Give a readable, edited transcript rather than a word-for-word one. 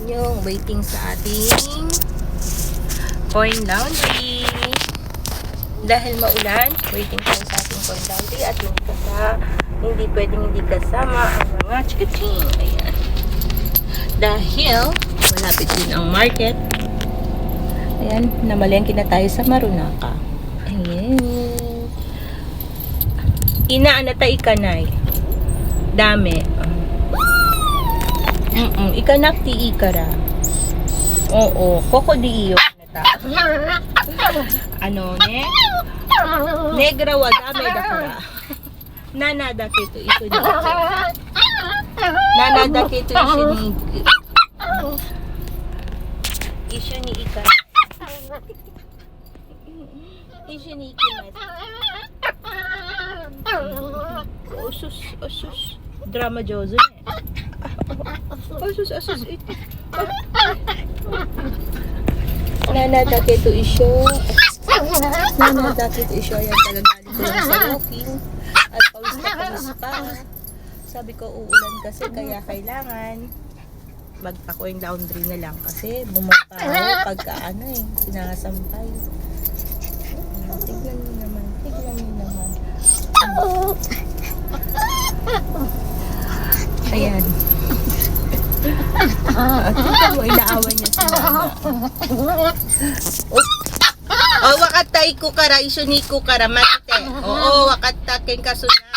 yung waiting sa ating coin laundry. Dahil maulan, waiting tayo sa ating coin laundry at hindi pwedeng hindi kasama ang mga chikating. Ayan. Dahil malapit din ang market. Ayan, namalengke na tayo sa Marunaka. Ayan. Inaanata ikanay. Dami. Ikanak ti ikara. Oo, koko di iyo nata. Ano ne? Negra wa dame da kara. Nanada kito iso ni. Nanada kito iso ni. Iso ni ikara. Iso ni ikimas. Osus. Drama Jozo. Osus. Ito. Nanadake to isyo. Nanadake to isyo. Ayan talaga ko lang sa walking. At pawis na pawis pa. Sabi ko uulan kasi kaya kailangan magpa-coin laundry na lang kasi bumabaho pagka sinasampay. Tignan nyo naman. Ayan. Tignan mo, inaawan niya si mama. O, wakatay ko kara, iso ni ko kara, matite. Oo, wakatakin ka suna.